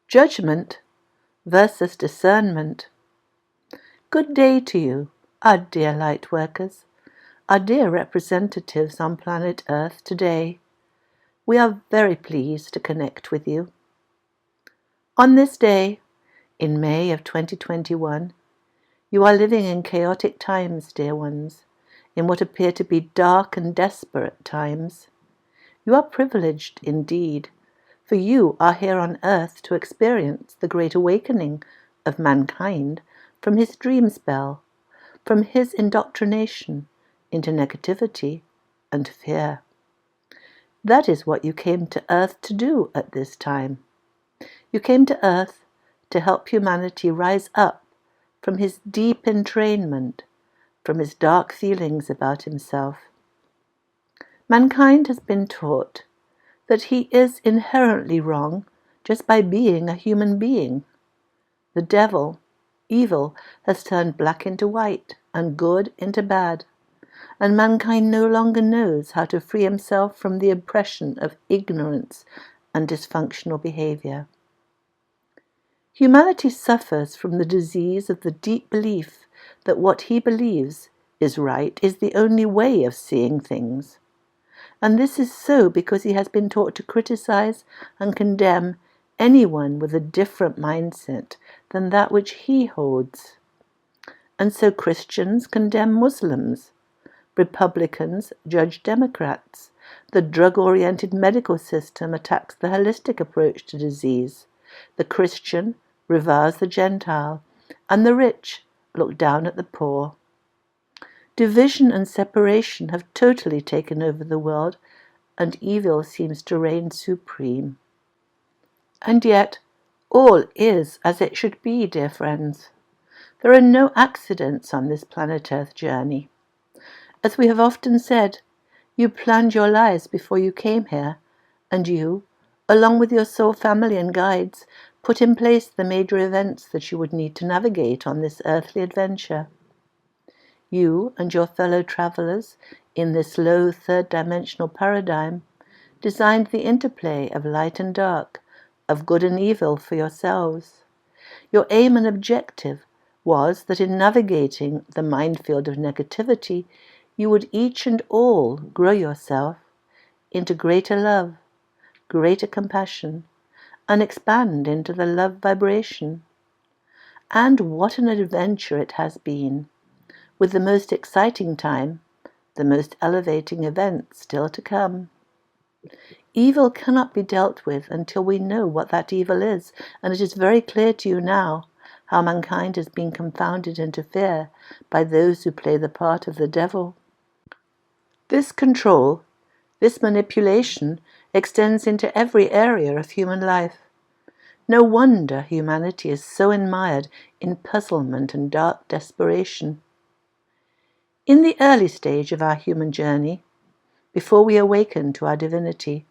Judgment versus discernment. Good day to you, our dear Lightworkers, our dear representatives on planet Earth today. We are very pleased to connect with you. On this day, in May of 2021, you are living in chaotic times, dear ones, in what appear to be dark and desperate times. You are privileged indeed, for you are here on Earth to experience the great awakening of mankind from his dream spell, from his indoctrination into negativity and fear. That is what you came to Earth to do at this time. You came to Earth to help humanity rise up from his deep entrainment, from his dark feelings about himself. Mankind has been taught that he is inherently wrong just by being a human being. The devil, evil, has turned black into white and good into bad, and mankind no longer knows how to free himself from the oppression of ignorance and dysfunctional behavior. Humanity suffers from the disease of the deep belief that what he believes is right is the only way of seeing things. And this is so because he has been taught to criticize and condemn anyone with a different mindset than that which he holds. And so Christians condemn Muslims, Republicans judge Democrats, the drug-oriented medical system attacks the holistic approach to disease, the Christian reviles the Gentile, and the rich look down at the poor. Division and separation have totally taken over the world, and evil seems to reign supreme. And yet, all is as it should be, dear friends. There are no accidents on this planet Earth journey. As we have often said, you planned your lives before you came here, and you, along with your soul family and guides, put in place the major events that you would need to navigate on this earthly adventure. You and your fellow travelers in this low third-dimensional paradigm designed the interplay of light and dark, of good and evil for yourselves. Your aim and objective was that in navigating the minefield of negativity, you would each and all grow yourself into greater love, greater compassion, and expand into the love vibration. And what an adventure it has been, with the most exciting time, the most elevating event still to come. Evil cannot be dealt with until we know what that evil is, and it is very clear to you now how mankind has been confounded into fear by those who play the part of the devil. This control, this manipulation, extends into every area of human life. No wonder humanity is so mired in puzzlement and dark desperation. In the early stage of our human journey, before we awaken to our divinity,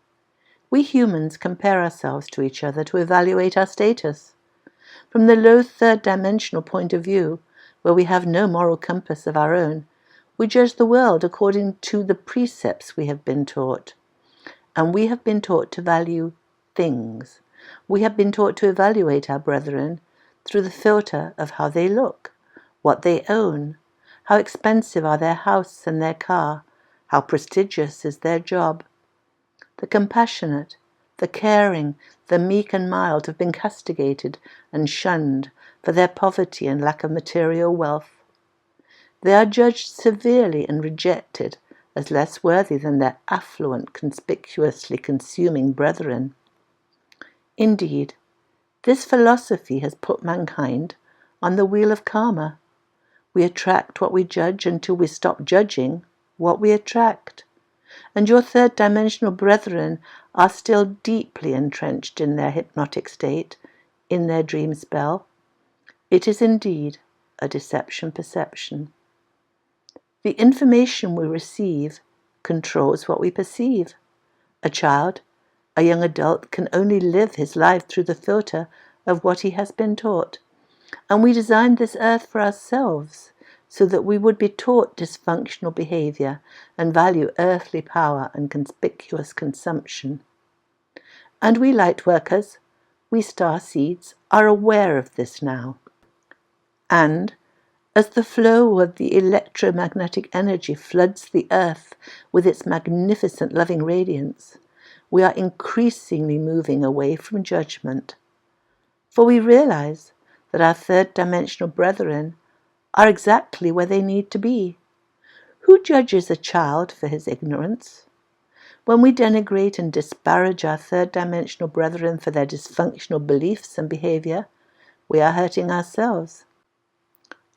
we humans compare ourselves to each other to evaluate our status. From the low third-dimensional point of view, where we have no moral compass of our own, we judge the world according to the precepts we have been taught. And we have been taught to value things. We have been taught to evaluate our brethren through the filter of how they look, what they own, how expensive are their house and their car, how prestigious is their job. The compassionate, the caring, the meek and mild have been castigated and shunned for their poverty and lack of material wealth. They are judged severely and rejected as less worthy than their affluent, conspicuously consuming brethren. Indeed, this philosophy has put mankind on the wheel of karma. We attract what we judge until we stop judging what we attract. And your third-dimensional brethren are still deeply entrenched in their hypnotic state, in their dream spell. It is indeed a deception perception. The information we receive controls what we perceive. A child, a young adult, can only live his life through the filter of what he has been taught. And we designed this earth for ourselves, so that we would be taught dysfunctional behavior and value earthly power and conspicuous consumption. And we Lightworkers, We starseeds are aware of this now. And as the flow of the electromagnetic energy floods the earth with its magnificent loving radiance, we are increasingly moving away from judgment. For we realize that our third-dimensional brethren are exactly where they need to be. Who judges a child for his ignorance? When we denigrate and disparage our third-dimensional brethren for their dysfunctional beliefs and behavior, we are hurting ourselves.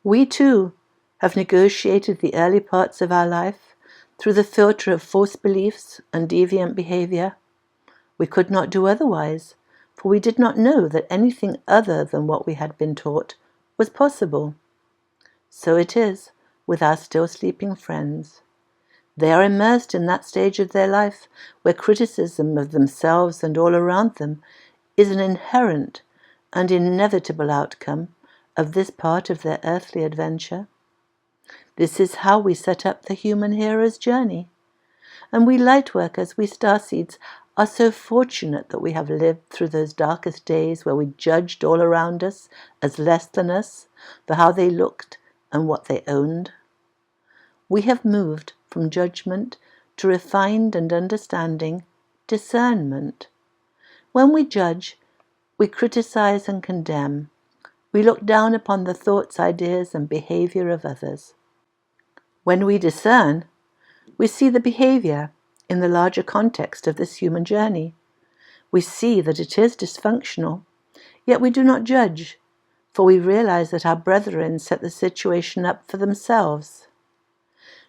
We too have negotiated the early parts of our life through the filter of false beliefs and deviant behavior. We could not do otherwise, for we did not know that anything other than what we had been taught was possible. So it is with our still sleeping friends. They are immersed in that stage of their life where criticism of themselves and all around them is an inherent and inevitable outcome of this part of their earthly adventure. This is how we set up the human hero's journey. And we lightworkers, we starseeds, are so fortunate that we have lived through those darkest days where we judged all around us as less than us for how they looked and what they owned. We have moved from judgment to refined and understanding discernment. When we judge, we criticize and condemn. We look down upon the thoughts, ideas, and behavior of others. When we discern, we see the behavior in the larger context of this human journey. We see that it is dysfunctional, yet we do not judge, for we realize that our brethren set the situation up for themselves.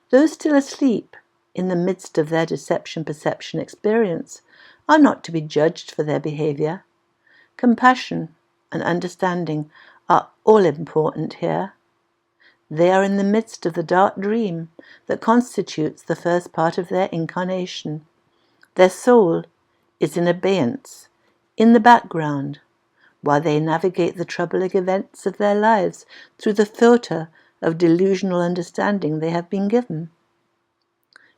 Those still asleep in the midst of their deception-perception experience are not to be judged for their behavior. Compassion and understanding are all important here. They are in the midst of the dark dream that constitutes the first part of their incarnation. Their soul is in abeyance, in the background, while they navigate the troubling events of their lives through the filter of delusional understanding they have been given.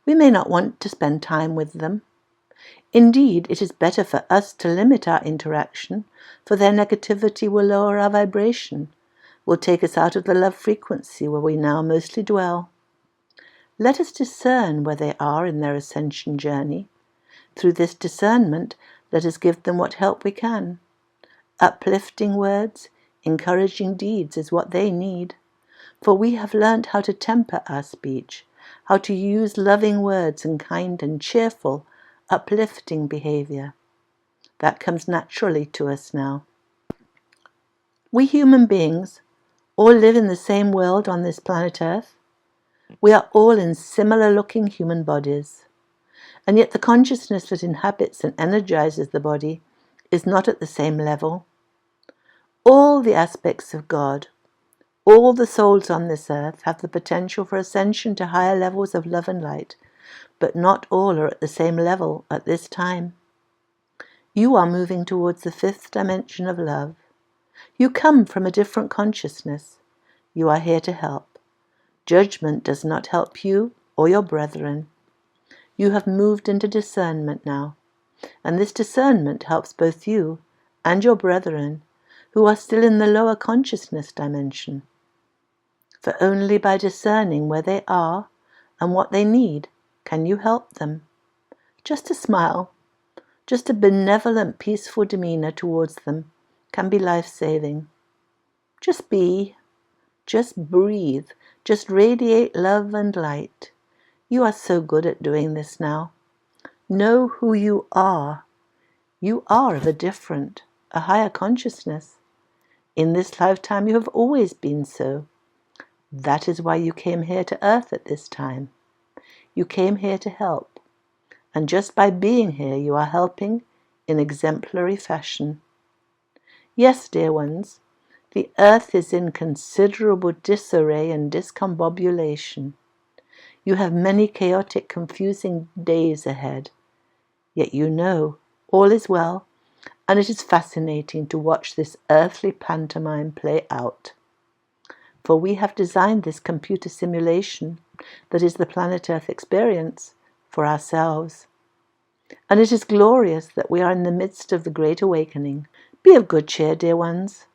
We may not want to spend time with them. Indeed, it is better for us to limit our interaction, for their negativity will lower our vibration, will take us out of the love frequency where we now mostly dwell. Let us discern where they are in their ascension journey. Through this discernment, let us give them what help we can. Uplifting words, encouraging deeds is what they need, for we have learnt how to temper our speech, how to use loving words and kind and cheerful, uplifting behavior. That comes naturally to us now. We human beings all live in the same world on this planet Earth. We are all in similar-looking human bodies, and yet the consciousness that inhabits and energizes the body is not at the same level. All the aspects of God, all the souls on this earth have the potential for ascension to higher levels of love and light, but not all are at the same level at this time. You are moving towards the fifth dimension of love. You come from a different consciousness. You are here to help. Judgment does not help you or your brethren. You have moved into discernment now, and this discernment helps both you and your brethren who are still in the lower consciousness dimension. For only by discerning where they are and what they need can you help them. Just a smile, just a benevolent, peaceful demeanor towards them can be life-saving. Just be, just breathe, just radiate love and light. You are so good at doing this now. Know who you are. You are of a different, a higher consciousness. In this lifetime you have always been so. That is why you came here to Earth at this time. You came here to help. And just by being here you are helping in exemplary fashion. Yes, dear ones, the Earth is in considerable disarray and discombobulation. You have many chaotic, confusing days ahead. Yet you know all is well, and it is fascinating to watch this earthly pantomime play out. For we have designed this computer simulation that is the planet Earth experience for ourselves. And it is glorious that we are in the midst of the Great Awakening, Be of good cheer, dear ones.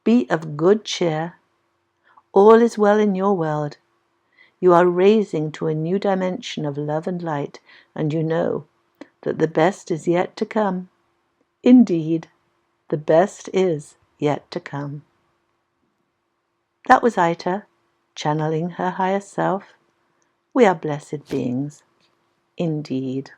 Be of good cheer. All is well in your world. You are raising to a new dimension of love and light, and you know that the best is yet to come. Indeed, the best is yet to come. That was Aita, channeling her higher self. We are blessed beings, indeed.